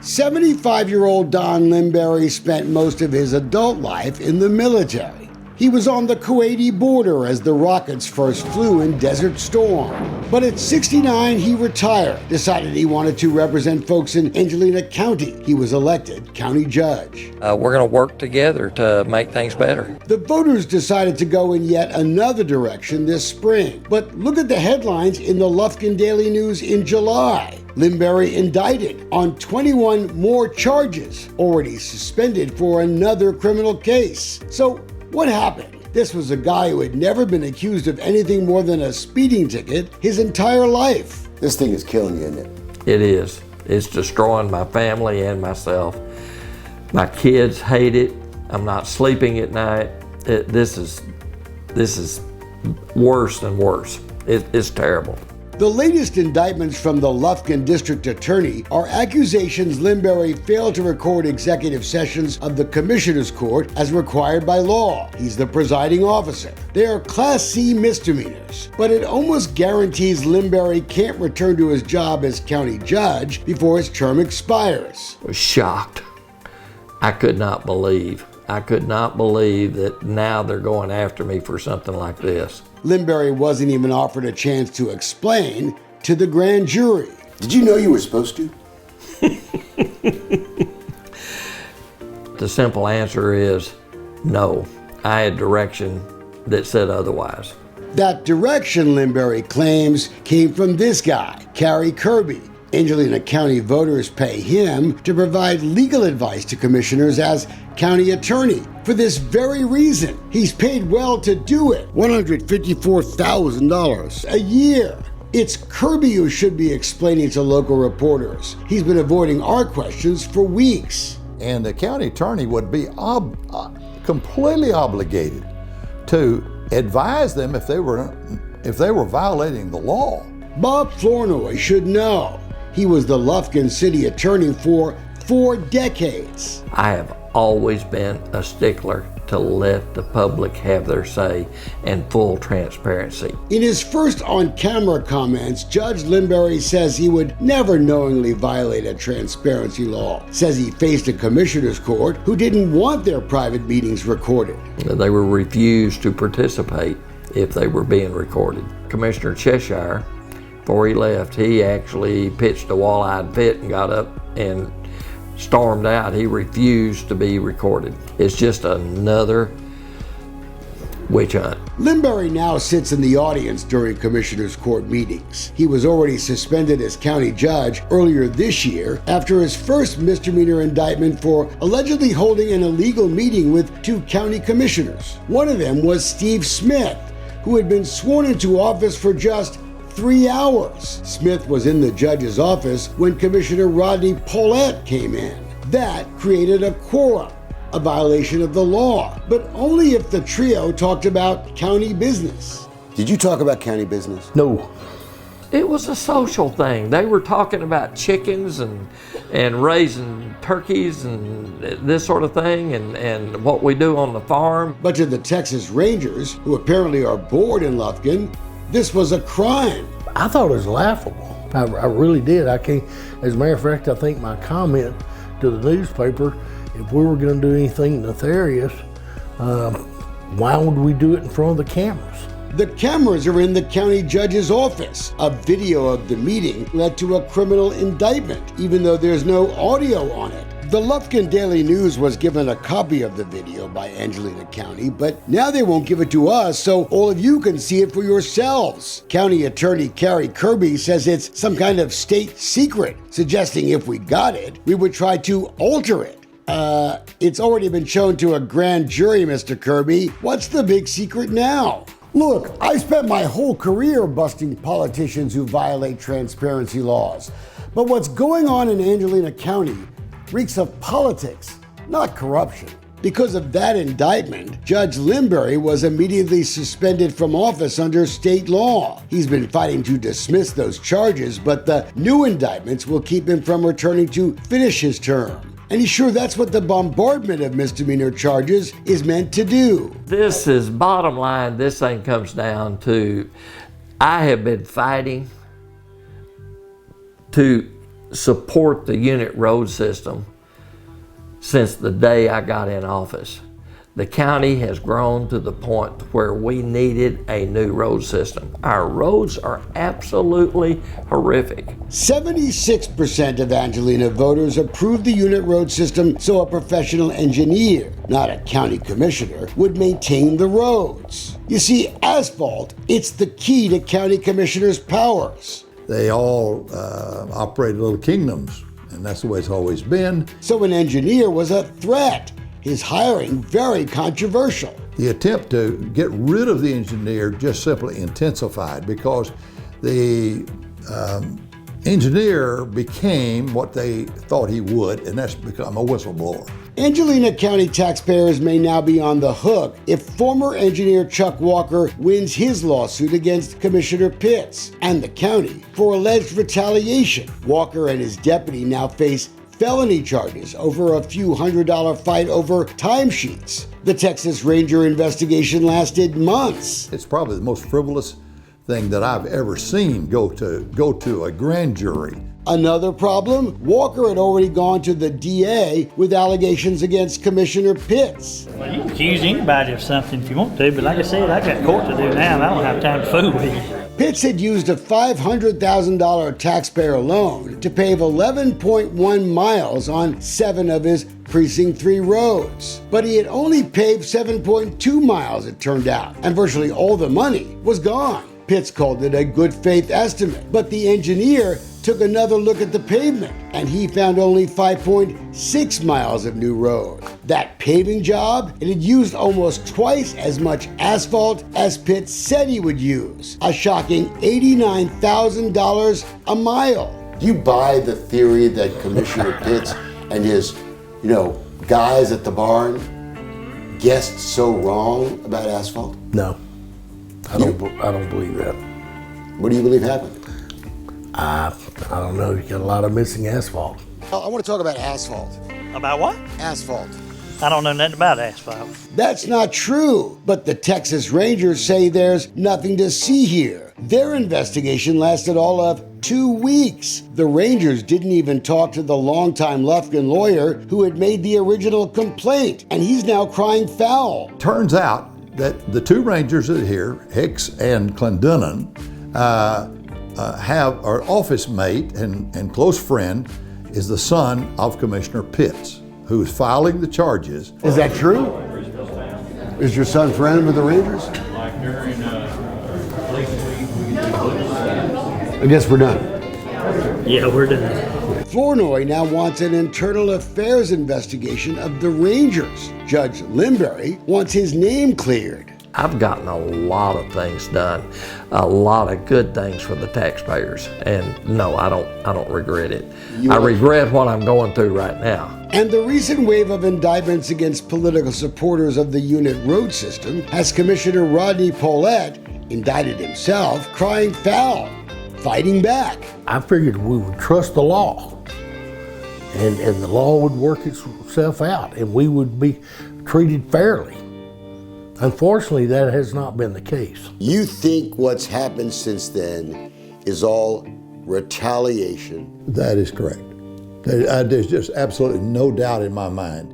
75-year-old Don Limberry spent most of his adult life in the military. He was on the Kuwaiti border as the rockets first flew in Desert Storm. But at 69, he retired, decided he wanted to represent folks in Angelina County. He was elected county judge. We're going to work together to make things better. The voters decided to go in yet another direction this spring. But look at the headlines in the Lufkin Daily News in July. Limberry indicted on 21 more charges, already suspended for another criminal case. So what happened? This was a guy who had never been accused of anything more than a speeding ticket his entire life. This thing is killing you, isn't it? It is. It's destroying my family and myself. My kids hate it. I'm not sleeping at night. This is worse and worse. It's terrible. The latest indictments from the Lufkin District Attorney are accusations Limberry failed to record executive sessions of the Commissioner's Court as required by law. He's the presiding officer. They are Class C misdemeanors, but it almost guarantees Limberry can't return to his job as county judge before his term expires. I was shocked. I could not believe that now they're going after me for something like this. Limberry wasn't even offered a chance to explain to the grand jury. Did you know you were supposed to? The simple answer is no. I had direction that said otherwise. That direction, Limberry claims, came from this guy, Carrie Kirby. Angelina County voters pay him to provide legal advice to commissioners as county attorney. For this very reason, he's paid well to do it, $154,000 a year. It's Kirby who should be explaining to local reporters. He's been avoiding our questions for weeks. And the county attorney would be completely obligated to advise them if they were violating the law. Bob Flournoy should know. He was the Lufkin city attorney for 4 decades. I have always been a stickler to let the public have their say and full transparency. In his first on-camera comments, Judge Limberry says he would never knowingly violate a transparency law. Says he faced a commissioner's court who didn't want their private meetings recorded. They were refused to participate if they were being recorded. Commissioner Cheshire, before he left, he actually pitched a wall-eyed fit and got up and stormed out. He refused to be recorded. It's just another witch hunt. Limberry now sits in the audience during commissioners' court meetings. He was already suspended as county judge earlier this year after his first misdemeanor indictment for allegedly holding an illegal meeting with 2 county commissioners. One of them was Steve Smith, who had been sworn into office for just 3 hours. Smith was in the judge's office when Commissioner Rodney Paulette came in. That created a quorum, a violation of the law, but only if the trio talked about county business. Did you talk about county business? No. It was a social thing. They were talking about chickens and raising turkeys and this sort of thing and what we do on the farm. But to the Texas Rangers, who apparently are bored in Lufkin, this was a crime. I thought it was laughable. I really did. I can't. As a matter of fact, I think my comment to the newspaper, if we were going to do anything nefarious, why would we do it in front of the cameras? The cameras are in the county judge's office. A video of the meeting led to a criminal indictment, even though there's no audio on it. The Lufkin Daily News was given a copy of the video by Angelina County, but now they won't give it to us, so all of you can see it for yourselves. County Attorney Carrie Kirby says it's some kind of state secret, suggesting if we got it, we would try to alter it. It's already been shown to a grand jury, Mr. Kirby. What's the big secret now? Look, I spent my whole career busting politicians who violate transparency laws. But what's going on in Angelina County reeks of politics, not corruption. Because of that indictment, Judge Limberry was immediately suspended from office under state law. He's been fighting to dismiss those charges, but the new indictments will keep him from returning to finish his term. And he's sure that's what the bombardment of misdemeanor charges is meant to do. This is bottom line. This thing comes down to, I have been fighting to support the unit road system since the day I got in office. The county has grown to the point where we needed a new road system. Our roads are absolutely horrific. 76% of Angelina voters approved the unit road system so a professional engineer, not a county commissioner, would maintain the roads. You see, asphalt, it's the key to county commissioners' powers. They all operate little kingdoms, and that's the way it's always been. So an engineer was a threat. His hiring very controversial. The attempt to get rid of the engineer just simply intensified because the engineer became what they thought he would, and that's become a whistleblower. Angelina County taxpayers may now be on the hook if former engineer Chuck Walker wins his lawsuit against Commissioner Pitts and the county for alleged retaliation. Walker and his deputy now face felony charges over a few $100 fight over timesheets. The Texas Ranger investigation lasted months. It's probably the most frivolous thing that I've ever seen go to a grand jury. Another problem, Walker had already gone to the DA with allegations against Commissioner Pitts. Well, you can accuse anybody of something if you want to, but like I said, I got court to do now and I don't have time to fool with you. Pitts had used a $500,000 taxpayer loan to pave 11.1 miles on 7 of his Precinct 3 roads. But he had only paved 7.2 miles, it turned out, and virtually all the money was gone. Pitts called it a good faith estimate, but the engineer took another look at the pavement, and he found only 5.6 miles of new road. That paving job, it had used almost twice as much asphalt as Pitts said he would use, a shocking $89,000 a mile. Do you buy the theory that Commissioner Pitts and his, guys at the barn guessed so wrong about asphalt? No, I don't believe that. What do you believe happened? I don't know. You got a lot of missing asphalt. I want to talk about asphalt. About what? Asphalt. I don't know nothing about asphalt. That's not true, but the Texas Rangers say there's nothing to see here. Their investigation lasted all of 2 weeks. The Rangers didn't even talk to the longtime Lufkin lawyer who had made the original complaint, and he's now crying foul. Turns out that the two rangers that are here, Hicks and Clendenin, have our office mate and close friend is the son of Commissioner Pitts, who is filing the charges. Is that true? Is your son friend with the Rangers? I guess we're done. Yeah, we're done. Flournoy now wants an internal affairs investigation of the Rangers. Judge Limbury wants his name cleared. I've gotten a lot of things done, a lot of good things for the taxpayers, and no, I don't regret it. I regret what I'm going through right now. And the recent wave of indictments against political supporters of the unit road system has Commissioner Rodney Paulette, indicted himself, crying foul, fighting back. I figured we would trust the law, and the law would work itself out, and we would be treated fairly. Unfortunately, that has not been the case. You think what's happened since then is all retaliation? That is correct. There's just absolutely no doubt in my mind.